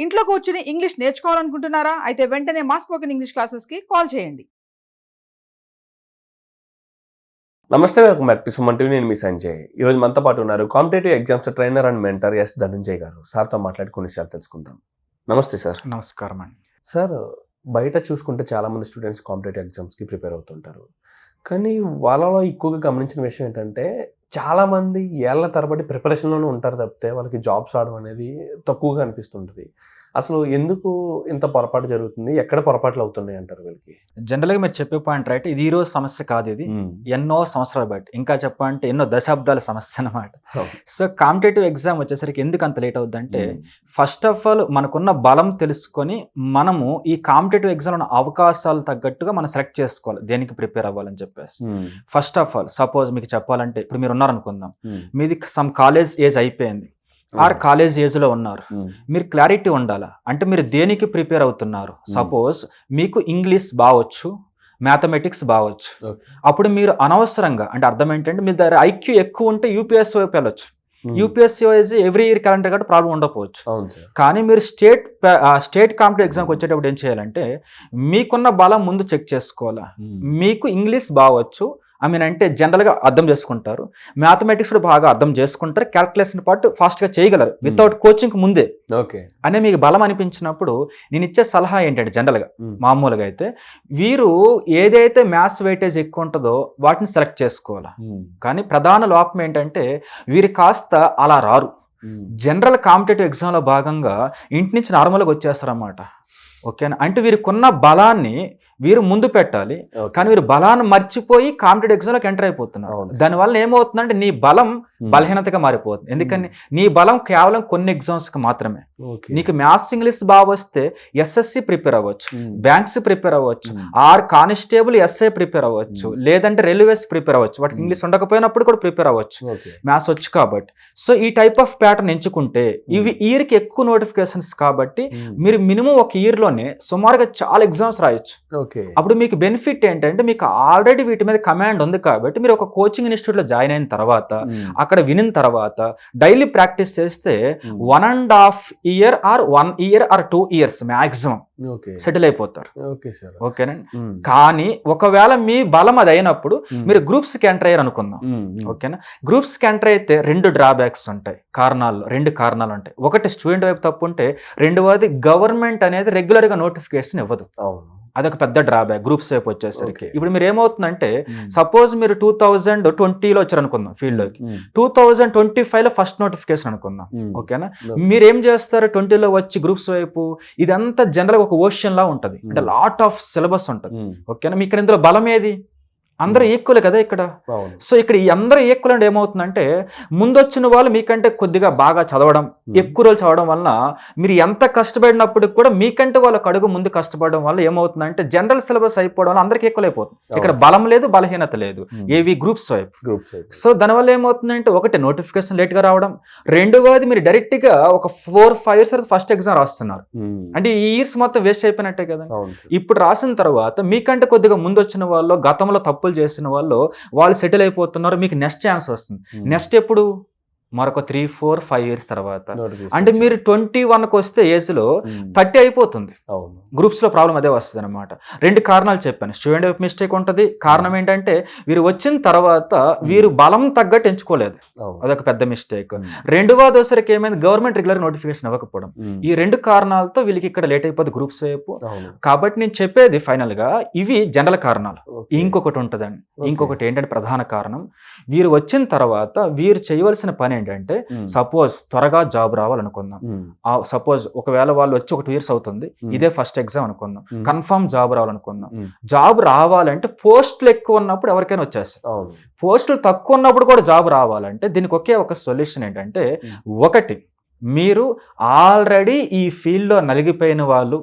ఇంట్లో కూర్చుని ఇంగ్లీష్ నేర్చుకోవాలనుకుంటున్నారా? అయితే వెంటనే మా స్పోకెన్ ఇంగ్లీష్ క్లాసెస్‌కి కాల్ చేయండి. నమస్తే, welcome back to Suman TV. నేను మీ సంజయ్. ఈరోజు మనతో పాటు ఉన్నారు competitive exams trainer and mentor S Dhanunjay garu. సార్తో మాట్లాడి కొన్ని విషయాలు తెలుసుకుందాం. నమస్తే సార్. నమస్కారం అండి. సార్, బయట చూసుకుంటే చాలామంది స్టూడెంట్స్ కాంపిటేటివ్ ఎగ్జామ్స్కి ప్రిపేర్ అవుతుంటారు. కానీ వాళ్ళలో ఎక్కువగా గమనించిన విషయం ఏంటంటే, చాలామంది ఏళ్ల తరబడి ప్రిపరేషన్లోనే ఉంటారు తప్పితే వాళ్ళకి జాబ్స్ రావడం అనేది తక్కువగా అనిపిస్తుంటుంది. అసలు ఎందుకు ఇంత పొరపాటు జరుగుతుంది? ఎక్కడ పొరపాట్లు అవుతున్నాయి అంటారు వీళ్ళకి? జనరల్గా మీరు చెప్పే పాయింట్ రైట్. ఇది ఈ రోజు సమస్య కాదు, ఇది ఎన్నో సంవత్సరాలు బట్టి, ఇంకా చెప్పాలంటే ఎన్నో దశాబ్దాల సమస్య అన్నమాట. సో కాంపిటేటివ్ ఎగ్జామ్ వచ్చేసరికి ఎందుకు అంత లేట్ అవుతుందంటే, ఫస్ట్ ఆఫ్ ఆల్ మనకున్న బలం తెలుసుకొని మనము ఈ కాంపిటేటివ్ ఎగ్జామ్ అవకాశాలు తగ్గట్టుగా మనం సెలెక్ట్ చేసుకోవాలి దేనికి ప్రిపేర్ అవ్వాలని చెప్పేసి. ఫస్ట్ ఆఫ్ ఆల్ సపోజ్ మీకు చెప్పాలంటే, ఇప్పుడు మీరు ఉన్నారనుకుందాం, మీది సమ్ కాలేజ్ ఏజ్ అయిపోయింది ఆర్ కాలేజ్ ఏజ్లో ఉన్నారు, మీరు క్లారిటీ ఉండాలా అంటే మీరు దేనికి ప్రిపేర్ అవుతున్నారు. సపోజ్ మీకు ఇంగ్లీష్ బావచ్చు, మ్యాథమెటిక్స్ బావచ్చు, అప్పుడు మీరు అనవసరంగా అంటే అర్థం ఏంటంటే, మీ దగ్గర ఐక్యూ ఎక్కువ ఉంటే యూపీఎస్సీ వైపు వెళ్ళొచ్చు. UPSC wise every year calendar కాబట్టి ప్రాబ్లం ఉండకపోవచ్చు. కానీ మీరు స్టేట్ కాంపిటేటివ్ ఎగ్జామ్కి వచ్చేటప్పుడు ఏం చేయాలంటే, మీకున్న బలం ముందు చెక్ చేసుకోవాలా. మీకు ఇంగ్లీష్ బావచ్చు, అంటే జనరల్గా అర్థం చేసుకుంటారు, మ్యాథమెటిక్స్ కూడా బాగా అర్థం చేసుకుంటారు, క్యాల్కులేషన్ పార్ట్ ఫాస్ట్గా చేయగలరు వితౌట్ కోచింగ్ ముందే అనే మీకు బలం అనిపించినప్పుడు నేను ఇచ్చే సలహా ఏంటంటే, జనరల్గా మామూలుగా అయితే వీరు ఏదైతే మ్యాథ్స్ వెయిటేజ్ ఎక్కువ ఉంటుందో వాటిని సెలెక్ట్ చేసుకోవాలి. కానీ ప్రధాన లోపం ఏంటంటే, వీరు కాస్త అలా రారు. జనరల్ కాంపిటేటివ్ ఎగ్జామ్లో భాగంగా ఇంటి నుంచి నార్మల్గా వచ్చేస్తారన్నమాట. ఓకేనా? అంటే వీరికున్న బలాన్ని వీరు ముందు పెట్టాలి, కానీ వీరు బలాన్ని మర్చిపోయి కాంపిటేటివ్ ఎగ్జామ్లోకి ఎంటర్ అయిపోతున్నారు. దానివల్ల ఏమవుతుందంటే, నీ బలం బలహీనతగా మారిపోతుంది. ఎందుకని నీ బలం కేవలం కొన్ని ఎగ్జామ్స్కి మాత్రమే. నీకు మ్యాథ్స్ ఇంగ్లీష్ బాగా వస్తే ఎస్ఎస్సి ప్రిపేర్ అవ్వచ్చు, బ్యాంక్స్ ప్రిపేర్ అవ్వచ్చు, ఆర్ కానిస్టేబుల్ ఎస్ఐ ప్రిపేర్ అవ్వచ్చు, లేదంటే రైల్వేస్ ప్రిపేర్ అవ్వచ్చు. వాటికి ఇంగ్లీష్ ఉండకపోయినప్పుడు కూడా ప్రిపేర్ అవ్వచ్చు, మ్యాథ్స్ వచ్చు కాబట్టి. సో ఈ టైప్ ఆఫ్ ప్యాటర్న్ ఎంచుకుంటే, ఇవి ఇయర్కి ఎక్కువ నోటిఫికేషన్స్ కాబట్టి మీరు మినిమం ఒక ఇయర్లోనే సుమారుగా చాలా ఎగ్జామ్స్ రాయొచ్చు. అప్పుడు మీకు బెనిఫిట్ ఏంటంటే, మీకు ఆల్రెడీ వీటి మీద కమాండ్ ఉంది కాబట్టి మీరు ఒక కోచింగ్ ఇన్స్టిట్యూట్లో జాయిన్ అయిన తర్వాత, అక్కడ వినిన తర్వాత డైలీ ప్రాక్టీస్ చేస్తే 1.5 year or 1 year or 2 years maximum settle అయిపోతారు. ఓకేనండి. కానీ ఒకవేళ మీ బలం అది అయినప్పుడు మీరు గ్రూప్స్ కి ఎంటర్ అయ్యారు అనుకుందాం. ఓకేనా? గ్రూప్స్ కి ఎంటర్ అయితే 2 డ్రాబ్యాక్స్ ఉంటాయి, రెండు కారణాలు ఉంటాయి. ఒకటి స్టూడెంట్ వైపు తప్పు ఉంటే, రెండవది గవర్నమెంట్ అనేది రెగ్యులర్ గా నోటిఫికేషన్ ఇవ్వదు. అదొక పెద్ద డ్రాబ్యాక్ గ్రూప్స్ వైపు వచ్చేసరికి. ఇప్పుడు మీరు ఏమవుతుందంటే, సపోజ్ మీరు 2020లో వచ్చారు అనుకుందాం ఫీల్డ్లోకి, 2025లో ఫస్ట్ నోటిఫికేషన్ అనుకుందాం. ఓకేనా? మీరు ఏం చేస్తారు, 20లో వచ్చి గ్రూప్స్ వైపు, ఇదంతా జనరల్గా ఒక ఓషన్ లా ఉంటుంది, అంటే లాట్ ఆఫ్ సిలబస్ ఉంటుంది. ఓకేనా? మీకు ఇందులో బలం ఏది? అందరూ ఈక్వల్ కదా ఇక్కడ. సో ఇక్కడ ఈ అందరూ ఈక్వల్ అంటే ఏమవుతుందంటే, ముందొచ్చిన వాళ్ళు మీకంటే కొద్దిగా బాగా చదవడం, ఎక్కువ రోజులు చదవడం వలన మీరు ఎంత కష్టపడినప్పటికి కూడా మీకంటే వాళ్ళకి అడుగు ముందు కష్టపడడం వల్ల ఏమవుతుందంటే, జనరల్ సిలబస్ అయిపోవడం వల్ల అందరికి ఈక్వల్ అయిపోతుంది. ఇక్కడ బలం లేదు, బలహీనత లేదు, ఏవి గ్రూప్స్ వైపు. సో దానివల్ల ఏమవుతుందంటే, ఒకటి నోటిఫికేషన్ లేట్ గా రావడం, రెండవది మీరు డైరెక్ట్ గా ఒక 4-5 years ఫస్ట్ ఎగ్జామ్ రాస్తున్నారు. అంటే ఈ ఇయర్స్ మొత్తం వేస్ట్ అయిపోయినట్టే కదా. ఇప్పుడు రాసిన తర్వాత మీకంటే కొద్దిగా ముందు వచ్చిన వాళ్ళు, గతంలో తప్పులు చేసిన వాళ్ళు సెటిల్ అయిపోతున్నారు, మీకు నెక్స్ట్ ఛాన్స్ వస్తుంది. నెక్స్ట్ ఎప్పుడు? మరొక 3-4-5 years తర్వాత. అంటే మీరు 21కి వస్తే ఏజ్ లో 30 అయిపోతుంది. గ్రూప్స్ లో ప్రాబ్లం అదే వస్తుంది అనమాట. 2 కారణాలు చెప్పాను. స్టూడెంట్ వైపు మిస్టేక్ ఉంటుంది. కారణం ఏంటంటే, వీరు వచ్చిన తర్వాత వీరు బలం తగ్గట్టు ఎంచుకోలేదు, అదొక పెద్ద మిస్టేక్. రెండవ దోసరికి ఏమైంది, గవర్నమెంట్ రెగ్యులర్ నోటిఫికేషన్ ఇవ్వకపోవడం. ఈ 2 కారణాలతో వీళ్ళకి ఇక్కడ లేట్ అయిపోతుంది గ్రూప్స్ వైపు. కాబట్టి నేను చెప్పేది ఫైనల్ గా, ఇవి జనరల్ కారణాలు. ఇంకొకటి ఉంటుందండి, ఇంకొకటి ఏంటంటే ప్రధాన కారణం, వీరు వచ్చిన తర్వాత వీరు చేయవలసిన పని ఏంటంటే, సపోజ్ త్వరగా జాబ్ రావాలనుకుందాం. సపోజ్ ఒకవేళ వాళ్ళు వచ్చి ఒక 2 years అవుతుంది, ఇదే ఫస్ట్ ఎగ్జామ్ అనుకుందాం, కన్ఫర్మ్ జాబ్ రావాలనుకుందాం. జాబ్ రావాలంటే పోస్టులు ఎక్కువ ఉన్నప్పుడు ఎవరికైనా వచ్చేస్తాయి, పోస్టులు తక్కువ ఉన్నప్పుడు కూడా జాబ్ రావాలంటే దీనికి ఒకే ఒక సొల్యూషన్ ఏంటంటే, ఒకటి మీరు ఆల్రెడీ ఈ ఫీల్డ్లో నలిగిపోయిన వాళ్ళు,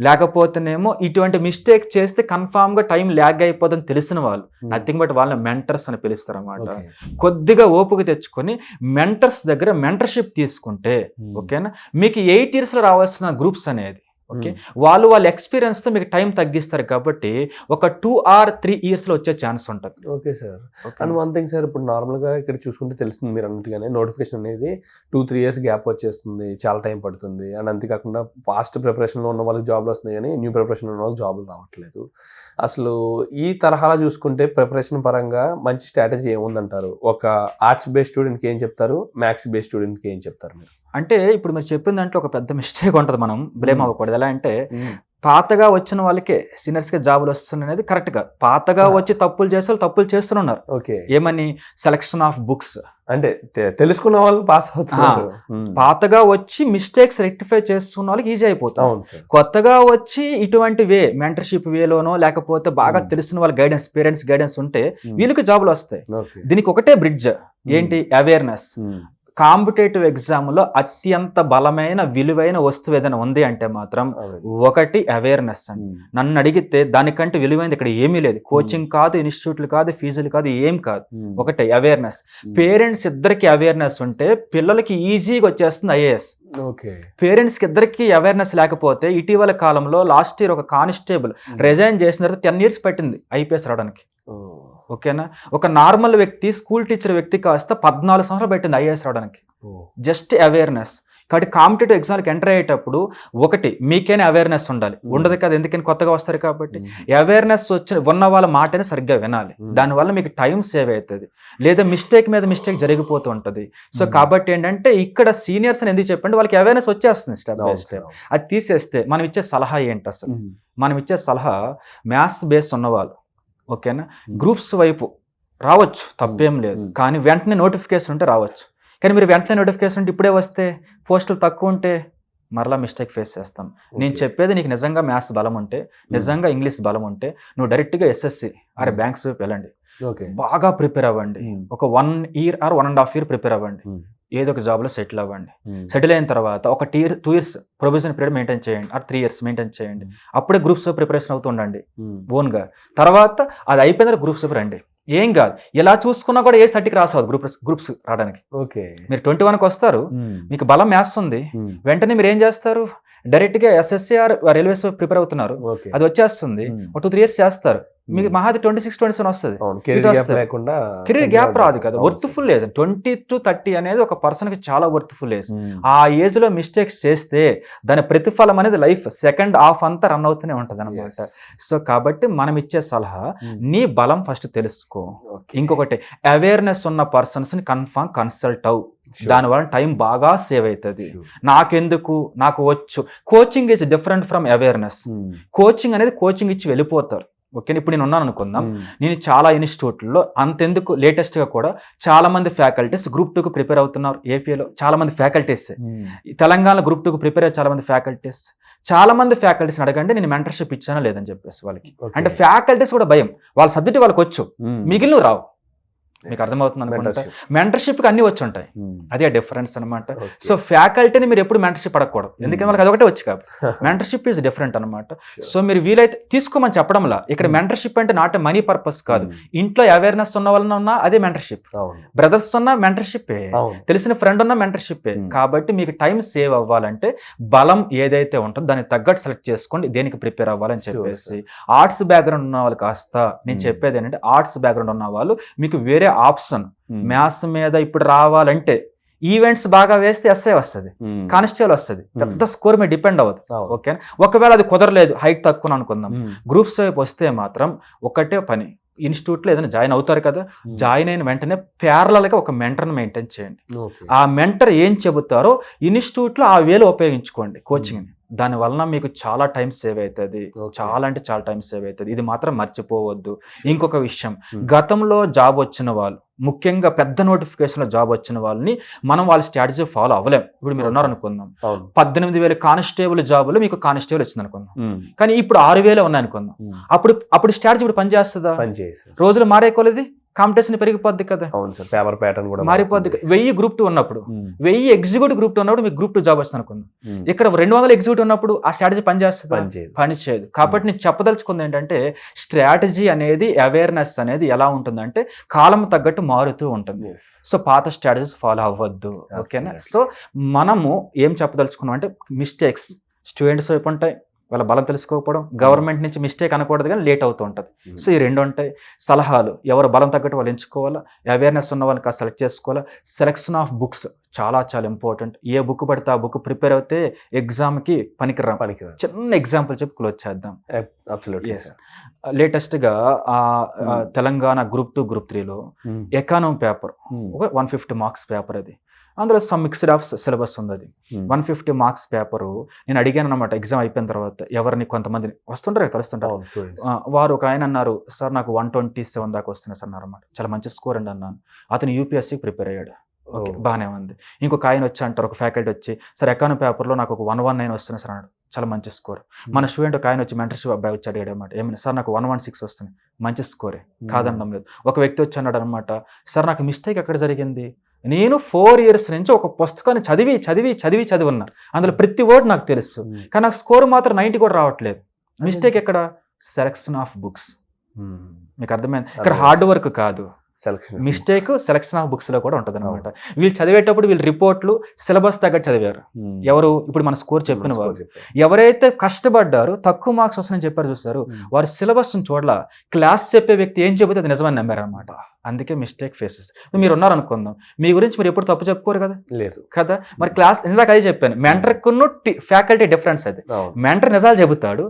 లేకపోతేనేమో ఇటువంటి మిస్టేక్ చేస్తే కన్ఫామ్ గా టైం ల్యాగ్ అయిపోదని తెలిసిన వాళ్ళు, నథింగ్ బట్ వాళ్ళని మెంటర్స్ అని పిలుస్తారు అన్నమాట. కొద్దిగా ఓపిక తెచ్చుకొని మెంటర్స్ దగ్గర మెంటర్షిప్ తీసుకుంటే, ఓకేనా, మీకు 8 years లో రావాల్సిన గ్రూప్స్ అనేది ఓకే, వాళ్ళు వాళ్ళ ఎక్స్పీరియన్స్ తో మీకు టైం తగ్గిస్తారు కాబట్టి ఒక 2 or 3 years లో వచ్చే ఛాన్స్ ఉంటుంది. Okay sir. And one thing sir, ఇప్పుడు నార్మల్గా ఇక్కడ చూసుకుంటే తెలుస్తుంది మీరు అన్నట్టుగానే నోటిఫికేషన్ అనేది 2-3 years గ్యాప్ వచ్చేస్తుంది, చాలా టైం పడుతుంది. అండ్ అంతేకాకుండా పాస్ట్ ప్రిపరేషన్లో ఉన్న వాళ్ళకి జాబ్లు వస్తున్నాయి కానీ న్యూ ప్రిపరేషన్లో ఉన్న వాళ్ళకి జాబులు రావట్లేదు. అసలు ఈ తరహాలో చూసుకుంటే ప్రిపరేషన్ పరంగా మంచి స్ట్రాటజీ ఏముందంటారు? ఒక ఆర్ట్స్ బేస్డ్ స్టూడెంట్కి ఏం చెప్తారు, మ్యాథ్స్ బేస్డ్ స్టూడెంట్కి ఏం చెప్తారు మీరు? అంటే ఇప్పుడు మీరు చెప్పిన దాంట్లో ఒక పెద్ద మిస్టేక్ ఉంటుంది, మనం బ్లేమ్ అవ్వకూడదు. ఎలా అంటే పాతగా వచ్చిన వాళ్ళకే సీనియర్స్గా జాబులు వస్తున్నాయి అనేది కరెక్ట్ గా. పాతగా వచ్చి తప్పులు చేసే వాళ్ళు తప్పులు చేస్తున్నారు. ఓకే, ఏమని సెలక్షన్ ఆఫ్ బుక్స్ అంటే తెలుసుకున్న వాళ్ళు పాస్ అవుతున్నారు. పాతగా వచ్చి మిస్టేక్స్ రెక్టిఫై చేస్తున్న వాళ్ళకి ఈజీ అయిపోతాం. కొత్తగా వచ్చి ఇటువంటి వే మెంటర్షిప్ వేలోనో లేకపోతే బాగా తెలిసిన వాళ్ళ గైడెన్స్, పేరెంట్స్ గైడెన్స్ ఉంటే వీళ్ళకి జాబులు వస్తాయి. దీనికి ఒకటే బ్రిడ్జ్ ఏంటి? అవేర్నెస్. కాంపిటేటివ్ ఎగ్జామ్లో అత్యంత బలమైన విలువైన వస్తువు ఏదైనా ఉంది అంటే మాత్రం ఒకటి అవేర్నెస్ అండి. నన్ను అడిగితే దానికంటే విలువైనది ఇక్కడ ఏమీ లేదు. కోచింగ్ కాదు, ఇన్స్టిట్యూట్లు కాదు, ఫీజులు కాదు, ఏం కాదు. ఒకటే అవేర్నెస్. పేరెంట్స్ ఇద్దరికి అవేర్నెస్ ఉంటే పిల్లలకి ఈజీగా వచ్చేస్తుంది ఐఏఎస్. పేరెంట్స్కి ఇద్దరికి అవేర్నెస్ లేకపోతే ఇటీవల కాలంలో లాస్ట్ ఇయర్ ఒక కానిస్టేబుల్ రిజైన్ చేసిన తర్వాత 10 years పట్టింది ఐపీఎస్ రావడానికి. ఓకేనా, ఒక నార్మల్ వ్యక్తి, స్కూల్ టీచర్ వ్యక్తి కాస్త 14 సంవత్సరాలు పెట్టింది ఐఏఎస్ రావడానికి. Just awareness. కాబట్టి కాంపిటేటివ్ ఎగ్జామ్కి ఎంటర్ అయ్యేటప్పుడు ఒకటి మీకైనా అవేర్నెస్ ఉండాలి. ఉండదు కదా, ఎందుకని కొత్తగా వస్తారు కాబట్టి. అవేర్నెస్ ఉన్న వాళ్ళ మాటని సరిగ్గా వినాలి. దానివల్ల మీకు టైం సేవ్ అవుతుంది, లేదా మిస్టేక్ మీద మిస్టేక్ జరిగిపోతూ ఉంటుంది. సో కాబట్టి ఏంటంటే ఇక్కడ సీనియర్స్ అని ఎందుకు చెప్పండి, వాళ్ళకి అవేర్నెస్ వచ్చేస్తుంది స్టెప్ బై స్టెప్. అది తీసేస్తే మనం ఇచ్చే సలహా ఏంటి అసలు? మనం ఇచ్చే సలహా మ్యాథ్స్ బేస్ ఉన్నవాళ్ళు, ఓకేనా, గ్రూప్స్ వైపు రావచ్చు, తప్పేం లేదు. కానీ వెంటనే నోటిఫికేషన్ ఉంటే రావచ్చు. కానీ మీరు వెంటనే నోటిఫికేషన్ ఉంటే ఇప్పుడే వస్తే పోస్టులు తక్కువ ఉంటే మరలా మిస్టేక్ ఫేస్ చేస్తాం. నేను చెప్పేది నీకు నిజంగా మ్యాథ్స్ బలం ఉంటే, నిజంగా ఇంగ్లీష్ బలం ఉంటే నువ్వు డైరెక్ట్గా ఎస్ఎస్సి ఆర్ బ్యాంక్స్ వైపు వెళ్ళండి. బాగా ప్రిపేర్ అవ్వండి. ఒక 1 year or 1.5 years ప్రిపేర్ అవ్వండి. ఏదో ఒక జాబ్లో సెటిల్ అవ్వండి. సెటిల్ అయిన తర్వాత ఒక 2 years ప్రొవిజన్ పీరియడ్ మెయింటైన్ చేయండి, ఆర్ 3 years మెయింటైన్ చేయండి. అప్పుడే గ్రూప్స్ ప్రిపరేషన్ అవుతూ ఉండండి ఓన్గా. తర్వాత అది అయిపోయిన తర్వాత గ్రూప్స్ రండి. ఏం కాదు, ఇలా చూసుకున్నా కూడా ఏజ్ 30కి రాసవద్దు గ్రూప్స్ రావడానికి. మీరు 21కి వస్తారు, మీకు బలం మ్యాథ్స్ ఉంది, వెంటనే మీరు ఏం చేస్తారు, డైరెక్ట్ గా ఎస్ఎస్సీఆర్ రైల్వేస్ ప్రిపేర్ అవుతున్నారు, అది వచ్చేస్తుంది. ఒక 2-3 years చేస్తారు, మీకు మహాది 26-27 వస్తుంది. కెరీర్ గ్యాప్ రాదు కదా. వర్త్ఫుల్ ఏజ్ 20 to 30 అనేది ఒక పర్సన్ కి చాలా వర్త్ఫుల్ ఏజ్. ఆ ఏజ్ లో మిస్టేక్స్ చేస్తే దాని ప్రతిఫలం అనేది లైఫ్ సెకండ్ హాఫ్ అంతా రన్ అవుతూనే ఉంటది అనమాట. సో కాబట్టి మనం ఇచ్చే సలహా, నీ బలం ఫస్ట్ తెలుసుకో. ఇంకొకటి, అవేర్నెస్ ఉన్న పర్సన్స్ ని కన్ఫర్మ్ కన్సల్ట్ అవు. దానివల్ల టైం బాగా సేవ్ అవుతుంది. నాకెందుకు, నాకు వచ్చు. Coaching is different from awareness. Coaching అనేది కోచింగ్ ఇచ్చి వెళ్ళిపోతారు. ఓకే, ఇప్పుడు నేను ఉన్నాను అనుకుందాం, నేను చాలా ఇన్స్టిట్యూట్లో అంతెందుకు లేటెస్ట్గా కూడా చాలా మంది ఫ్యాకల్టీస్ Group 2కు ప్రిపేర్ అవుతున్నారు. ఏపీలో చాలా మంది ఫ్యాకల్టీస్, తెలంగాణలో Group 2కు ప్రిపేర్ అయ్యే చాలా మంది ఫ్యాకల్టీస్. చాలా మంది ఫ్యాకల్టీస్ని అడగండి నేను మెంటర్షిప్ ఇచ్చానా లేదని చెప్పేసి వాళ్ళకి. అంటే ఫ్యాకల్టీస్ కూడా భయం, వాళ్ళ సబ్జెక్ట్ వాళ్ళకి వచ్చు, మిగిలిన రావు. మీకు అర్థమవుతుంది అనుకుంటా. మెంటర్షిప్కి అన్ని వచ్చి ఉంటాయి, అదే డిఫరెన్స్ అనమాట. సో ఫ్యాకల్టీని మీరు ఎప్పుడు మెంటర్షిప్ అడగకూడదు, ఎందుకంటే వాళ్ళకి అదొకటే వచ్చి కాబట్టి. మెంటర్షిప్ ఈజ్ డిఫరెంట్ అనమాట. సో మీరు వీలైతే తీసుకోమని చెప్పడంలా. ఇక్కడ మెంటర్షిప్ అంటే నాట్ మనీ పర్పస్ కాదు. ఇంట్లో అవేర్నెస్ ఉన్న వాళ్ళని ఉన్నా అదే మెంటర్షిప్, బ్రదర్స్ ఉన్న మెంటర్షిప్పే, తెలిసిన ఫ్రెండ్ ఉన్న మెంటర్షిప్పే. కాబట్టి మీకు టైం సేవ్ అవ్వాలంటే బలం ఏదైతే ఉంటుందో దాన్ని తగ్గట్టు సెలెక్ట్ చేసుకోండి, దేనికి ప్రిపేర్ అవ్వాలని చెప్పేసి. ఆర్ట్స్ బ్యాక్గ్రౌండ్ ఉన్న వాళ్ళు కాస్త నేను చెప్పేది ఏంటంటే, ఆర్ట్స్ బ్యాక్గ్రౌండ్ ఉన్న వాళ్ళు మీకు వేరే ఆప్షన్ మ్యాథ్స్ మీద ఇప్పుడు రావాలంటే ఈవెంట్స్ బాగా వేస్తే ఎస్ఐ వస్తుంది, కానిస్టేబుల్ వస్తుంది, పెద్ద స్కోర్ మీద డిపెండ్ అవ్వదు. ఓకే, ఒకవేళ అది కుదరలేదు, హైట్ తక్కువ అనుకుందాం, గ్రూప్స్ వైపు వస్తే మాత్రం ఒకటే పని, ఇన్స్టిట్యూట్లో ఏదైనా జాయిన్ అవుతారు కదా, జాయిన్ అయిన వెంటనే ప్యారలల్గా ఒక మెంటర్ని మెయింటైన్ చేయండి. ఆ మెంటర్ ఏం చెబుతారో ఇన్స్టిట్యూట్లో ఆ వేలో ఉపయోగించుకోండి కోచింగ్ని. దాని వలన మీకు చాలా టైం సేవ్ అవుతుంది, చాలా అంటే చాలా టైం సేవ్ అవుతుంది. ఇది మాత్రం మర్చిపోవద్దు. ఇంకొక విషయం, గతంలో జాబ్ వచ్చిన వాళ్ళు, ముఖ్యంగా పెద్ద నోటిఫికేషన్లో జాబ్ వచ్చిన వాళ్ళని మనం వాళ్ళ స్ట్రాటజీ ఫాలో అవ్వలేం. ఇప్పుడు మీరు ఉన్నారనుకుందాం, 18,000 కానిస్టేబుల్ జాబులు మీకు కానిస్టేబుల్ వచ్చింది అనుకుందాం, కానీ ఇప్పుడు 6,000 ఉన్నాయి అనుకుందాం. అప్పుడు స్ట్రాటజీ ఇప్పుడు పనిచేస్తుందా? రోజులు మారే కొలది కాంపిటీషన్ పెరిగిపోద్ది కదా. పేపర్ ప్యాటర్న్ కూడా మారిపోద్ది. 1000 Group 2 ఉన్నప్పుడు, 1000 ఎగ్జిక్యూటివ్ Group 2 ఉన్నప్పుడు మీకు Group 2 జాబ్ వచ్చింది అనుకుందాం. ఇక్కడ 200 ఎగ్జిక్యూటివ్ ఉన్నప్పుడు ఆ స్ట్రాటజీ పనిచేస్తుందా? పనిచేయదు. కాబట్టి నేను చెప్పదలుచుకుంది ఏంటంటే, స్ట్రాటజీ అనేది, అవేర్నెస్ అనేది ఎలా ఉంటుందంటే కాలం తగ్గట్టు మారుతూ ఉంటుంది. సో పాత స్ట్రాటజీస్ ఫాలో అవ్వద్దు. ఓకేనా? సో మనము ఏం చెప్పదలుచుకున్నాం అంటే, మిస్టేక్స్ స్టూడెంట్స్ వైపు ఉంటాయి, వాళ్ళ బలం తెలుసుకోకపోవడం, గవర్నమెంట్ నుంచి మిస్టేక్ అనకూడదు కానీ లేట్ అవుతూ ఉంటుంది. సో ఈ రెండు ఉంటాయి. సలహాలు, ఎవరు బలం తగ్గట్టు వాళ్ళు ఎంచుకోవాలా, అవేర్నెస్ ఉన్న వాళ్ళని కాస్త సెలెక్ట్ చేసుకోవాలా. సెలెక్షన్ ఆఫ్ బుక్స్ చాలా చాలా ఇంపార్టెంట్. ఏ బుక్ పడితే ఆ బుక్ ప్రిపేర్ అవుతే ఎగ్జామ్కి పనికిరాం. చిన్న ఎగ్జాంపుల్ చెప్పి క్లోజ్ చేద్దాం. లేటెస్ట్గా తెలంగాణ గ్రూప్ 2 గ్రూప్ 3లో ఎకానమీ పేపర్ ఒక 150 మార్క్స్ పేపర్, అది అందులో సమ్ మిక్స్డ్ ఆఫ్ సిలబస్ ఉంది. అది 150 మార్క్స్ పేపరు. నేను అడిగాను అనమాట ఎగ్జామ్ అయిపోయిన తర్వాత, ఎవరిని కొంతమందిని వస్తుంటారు కలుస్తుంటారు, వారు ఒక ఆయన అన్నారు, సార్ నాకు 127 దాకా వస్తున్నాయి సార్ అన్నమాట. చాలా మంచి స్కోర్ అండి అన్నాను. అతను యూపీఎస్సీకి ప్రిపేర్ అయ్యాడు, ఓకే బాగానే ఉంది. ఇంకొక ఆయన వచ్చి అంటారు, ఒక ఫ్యాకల్టీ వచ్చి, సార్ ఎకానమీ పేపర్లో నాకు ఒక 119 వస్తున్నాయి సార్ అన్నాడు, చాలా మంచి స్కోర్. మన స్టూడెంట్ ఒక ఆయన వచ్చి మెంటర్షిప్ అబ్బాయి వచ్చి అడిగాడు అనమాట, ఏమైనా సార్ నాకు 116 వస్తుంది, మంచి స్కోరే, కాదనడం లేదు. ఒక వ్యక్తి వచ్చి అన్నాడు అనమాట, సార్ నాకు మిస్టేక్ ఎక్కడ జరిగింది, నేను 4 years నుంచి ఒక పుస్తకాన్ని చదివి ఉన్నా, అందులో ప్రతి వర్డ్ నాకు తెలుసు, కానీ నాకు స్కోర్ మాత్రం 90 కూడా రావట్లేదు. మిస్టేక్ ఎక్కడ? Selection of books. మీకు అర్థమైంది? ఇక్కడ హార్డ్ వర్క్ కాదు, మిస్టేక్ సెలెక్షన్ ఆఫ్ బుక్స్ లో కూడా ఉంటుంది అనమాట. వీళ్ళు చదివేటప్పుడు వీళ్ళు రిపోర్ట్లు సిలబస్ తగ్గట్టు చదివారు. ఎవరు ఇప్పుడు మన స్కోర్ చెప్పిన వారు, ఎవరైతే కష్టపడ్డారు తక్కువ మార్క్స్ వస్తాయని చెప్పారు చూస్తారు, వారు సిలబస్ చూడాల, క్లాస్ చెప్పే వ్యక్తి ఏం చెబితే అది నిజమని నమ్మారు అనమాట. అందుకే మిస్టేక్ ఫేసెస్. మీరు ఉన్నారనుకుందాం, మీ గురించి మీరు ఎప్పుడు తప్పు చెప్పుకోరు కదా, లేదు కదా. మరి క్లాస్ ఇందాక అదే చెప్పాను, మెంటర్కును ఫ్యాకల్టీ డిఫరెన్స్. అది మెంటర్ నిజాలు చెబుతాడు,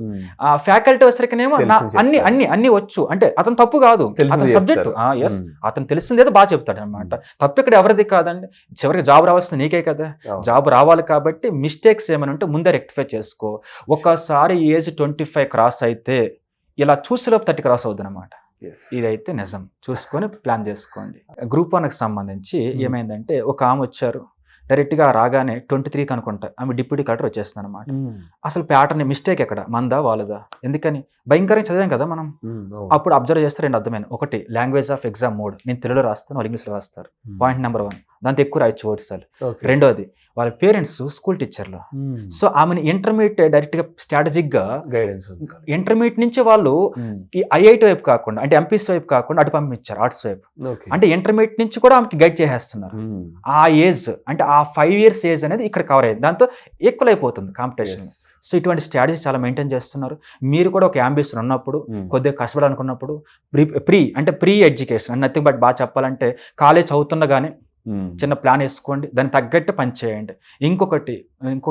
ఆ ఫ్యాకల్టీ వచ్చరికనేమో అన్ని వచ్చు అంటే అతను తప్పు కాదు, అతని సబ్జెక్టు ఎస్ అతను తెలిసిందేదో బాగా చెప్తాడు అనమాట. తప్పు ఇక్కడ ఎవరిది కాదండి, చివరికి జాబ్ రావాల్సింది నీకే కదా, జాబ్ రావాలి కాబట్టి మిస్టేక్స్ ఏమైనా ఉంటే ముందే రెక్టిఫై చేసుకో. ఒకసారి ఏజ్ 25 క్రాస్ అయితే ఇలా చూసేలోపు 30 క్రాస్ అవుతుంది అనమాట. ఇదైతే నిజం, చూసుకొని ప్లాన్ చేసుకోండి. గ్రూప్ 1కి సంబంధించి ఏమైందంటే, ఒక ఆమె వచ్చారు డైరెక్ట్గా రాగానే 23కి అనుకుంటా ఆమె డిప్యూటీ కలెక్టర్ వచ్చేస్తుంది అనమాట. అసలు ప్యాటర్న్ మిస్టేక్ ఎక్కడ, మందా వాళ్ళదా? ఎందుకని భయంకరంగా చదివాం కదా మనం. అప్పుడు అబ్జర్వ్ చేస్తే 2 అర్థమైంది. ఒకటి, లాంగ్వేజ్ ఆఫ్ ఎగ్జామ్ 3, నేను తెలుగులో రాస్తాను, వాళ్ళు ఇంగ్లీష్లో రాస్తారు, పాయింట్ నెంబర్ 1, దాంతో ఎక్కువ రాయొచ్చు వర్డ్స్. రెండోది, వాళ్ళ పేరెంట్స్ స్కూల్ టీచర్లు. సో ఆమెను ఇంటర్మీడియట్ డైరెక్ట్గా స్ట్రాటజిక్గా గైడెన్స్, ఇంటర్మీడియట్ నుంచి వాళ్ళు ఈ ఐఐటి వైపు కాకుండా, అంటే ఎంపీసీ వైపు కాకుండా అటు పంపించారు ఆర్ట్స్ వైపు. అంటే ఇంటర్మీడియట్ నుంచి కూడా ఆమెకి గైడ్ చేసేస్తున్నారు. ఆ ఏజ్ అంటే ఆ 5 years ఏజ్ అనేది ఇక్కడ కవర్ అయ్యింది, దాంతో ఈక్వల్ అయిపోతుంది కాంపిటీషన్. సో ఇటువంటి స్ట్రాటజీ చాలా మెయింటైన్ చేస్తున్నారు. మీరు కూడా ఒక అంబిషన్ ఉన్నప్పుడు, కొద్దిగా కష్టపడాలనుకున్నప్పుడు, ప్రీ ఎడ్యుకేషన్ నథింగ్ బట్ బాగా చెప్పాలంటే కాలేజ్ చదువుతుండగానే చిన్న ప్లాన్ వేసుకోండి, దానికి తగ్గట్టు పని చేయండి. ఇంకొక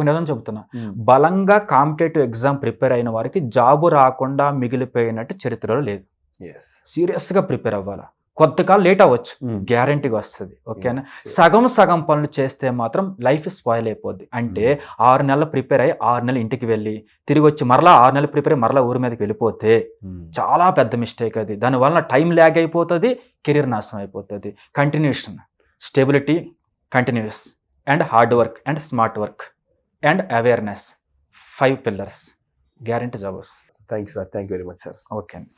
నిజం చెబుతున్నా, బలంగా కాంపిటేటివ్ ఎగ్జామ్ ప్రిపేర్ అయిన వారికి జాబు రాకుండా మిగిలిపోయినట్టు చరిత్రలో లేదు. సీరియస్గా ప్రిపేర్ అవ్వాలా. కొద్దికాలం లేట్ అవ్వచ్చు, గ్యారంటీగా వస్తుంది, ఓకేనా. సగం పనులు చేస్తే మాత్రం లైఫ్ స్పాయిల్ అయిపోద్ది. అంటే 6 నెలలు ప్రిపేర్ అయ్యి 6 నెలలు ఇంటికి వెళ్ళి తిరిగి వచ్చి మరలా 6 నెలలు ప్రిపేర్ అయ్యి మరలా ఊరి మీదకి వెళ్ళిపోతే చాలా పెద్ద మిస్టేక్ అది. దానివల్ల టైం ల్యాగ్ అయిపోతుంది, కెరీర్ నాశనం అయిపోతుంది. Continuation, stability, continuous and hard work and smart work and awareness, 5 pillars, guarantee job వస్తుంది. Thank you sir, thank you very much sir. Okay అండి.